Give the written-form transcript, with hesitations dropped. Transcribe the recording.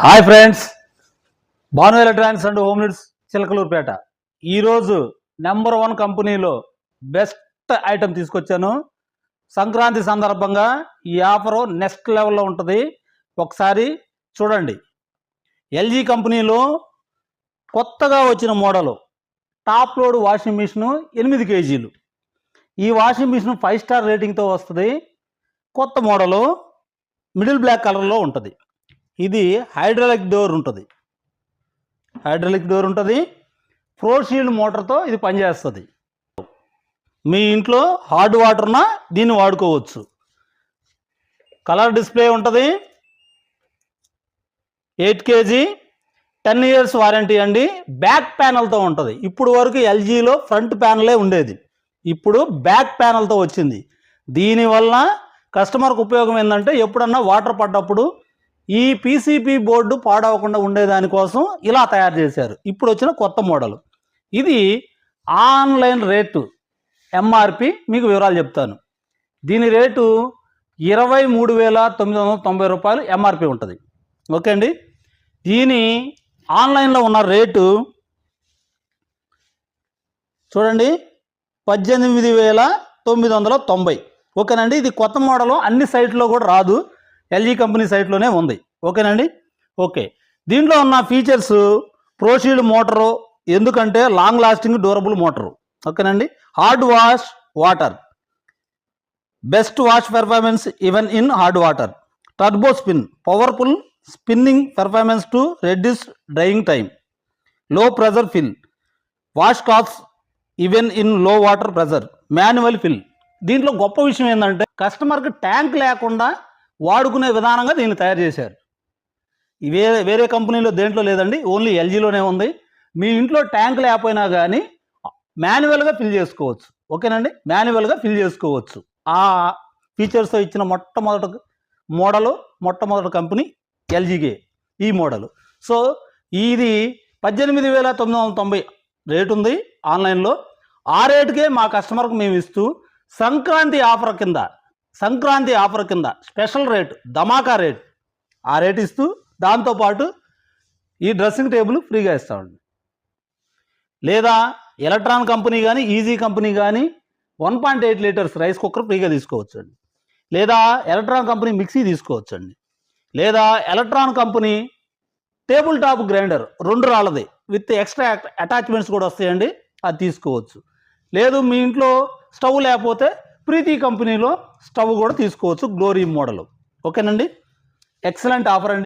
Hi friends, Bhanu electronics and home needs Chilakaluripet. ఈరోజు number 1 కంపెనీలో best item తీసుకొచ్చాను. సంక్రాంతి సందర్భంగా ఈ ఆఫరు నెక్స్ట్ లెవెల్లో ఉంటుంది. ఒకసారి చూడండి. ఎల్జీ కంపెనీలో కొత్తగా వచ్చిన model top load washing machine 8 కేజీలు. ఈ వాషింగ్ మిషన్ 5 స్టార్ రేటింగ్తో వస్తుంది. కొత్త మోడలు మిడిల్ బ్లాక్ కలర్లో ఉంటుంది. ఇది హైడ్రాలిక్ డోర్ ఉంటుంది. ప్రోషీల్డ్ మోటార్తో ఇది పనిచేస్తుంది. మీ ఇంట్లో హార్డ్ వాటర్న దీన్ని వాడుకోవచ్చు. కలర్ డిస్ప్లే ఉంటుంది. 8 కేజీ 10 ఇయర్స్ వారంటీ అండి. బ్యాక్ ప్యానల్తో ఉంటుంది. ఇప్పుడు వరకు ఎల్జీలో ఫ్రంట్ ప్యానలే ఉండేది, ఇప్పుడు బ్యాక్ ప్యానల్తో వచ్చింది. దీనివల్ల కస్టమర్కి ఉపయోగం ఏంటంటే ఎప్పుడన్నా వాటర్ పడ్డప్పుడు ఈ పీసీపీ బోర్డు పాడవకుండా ఉండేదానికోసం ఇలా తయారు చేశారు. ఇప్పుడు వచ్చిన కొత్త మోడల్ ఇది. ఆన్లైన్ రేటు ఎంఆర్పి మీకు వివరాలు చెప్తాను. దీని రేటు 23,990 రూపాయలు ఎంఆర్పి ఉంటుంది. ఓకే అండి. దీని ఆన్లైన్లో ఉన్న రేటు చూడండి 18,990. ఓకేనండి. ఇది కొత్త మోడలు, అన్ని సైట్లో కూడా రాదు, ఎల్జీ కంపెనీ సైట్లోనే ఉంది. ఓకేనండి. ఓకే, దీంట్లో ఉన్న ఫీచర్స్ ప్రోషీల్డ్ మోటరు, ఎందుకంటే లాంగ్ లాస్టింగ్ డ్యూరబుల్ మోటరు. ఓకేనండి. Hard wash water, best wash performance even in hard water. Turbo spin, powerful spinning performance to reduce drying time. Low pressure fill, wash clothes even in low water pressure. Manual fill. దీంట్లో గొప్ప విషయం ఏంటంటే కస్టమర్కి tank లేకుండా వాడుకునే విధానంగా దీన్ని తయారు చేశారు. వేరే కంపెనీలో దేంట్లో లేదండి, ఓన్లీ ఎల్జీలోనే ఉంది. మీ ఇంట్లో ట్యాంక్ లేకపోయినా కానీ మాన్యువల్గా ఫిల్ చేసుకోవచ్చు. ఓకేనండి. మాన్యువల్గా ఫిల్ చేసుకోవచ్చు. ఆ ఫీచర్స్తో ఇచ్చిన మొట్టమొదటి కంపెనీ ఎల్జీకే ఈ మోడలు. సో ఇది 18,990 రేటు ఉంది ఆన్లైన్లో. ఆ రేటుకే మా కస్టమర్కి మేము ఇస్తూ సంక్రాంతి ఆఫర్ కింద స్పెషల్ రేట్, ధమాకా రేట్, ఆ రేట్ ఇస్తూ దాంతోపాటు ఈ డ్రెస్సింగ్ టేబుల్ ఫ్రీగా ఇస్తామండి. లేదా ఎలక్ట్రాన్ కంపెనీ కానీ ఈజీ కంపెనీ కానీ 1.8 లీటర్స్ రైస్ కుక్కర్ ఫ్రీగా తీసుకోవచ్చు అండి. లేదా ఎలక్ట్రాన్ కంపెనీ మిక్సీ తీసుకోవచ్చు అండి. లేదా electron company table top grinder 2 రాళ్ళది విత్ ఎక్స్ట్రా అటాచ్మెంట్స్ కూడా వస్తాయండి, అది తీసుకోవచ్చు. లేదు మీ ఇంట్లో స్టవ్ లేకపోతే ప్రీతి కంపెనీలో స్టవ్ కూడా తీసుకోవచ్చు, గ్లోరీ మోడల్. ఓకేనండి. ఎక్సలెంట్ ఆఫర్ అండి.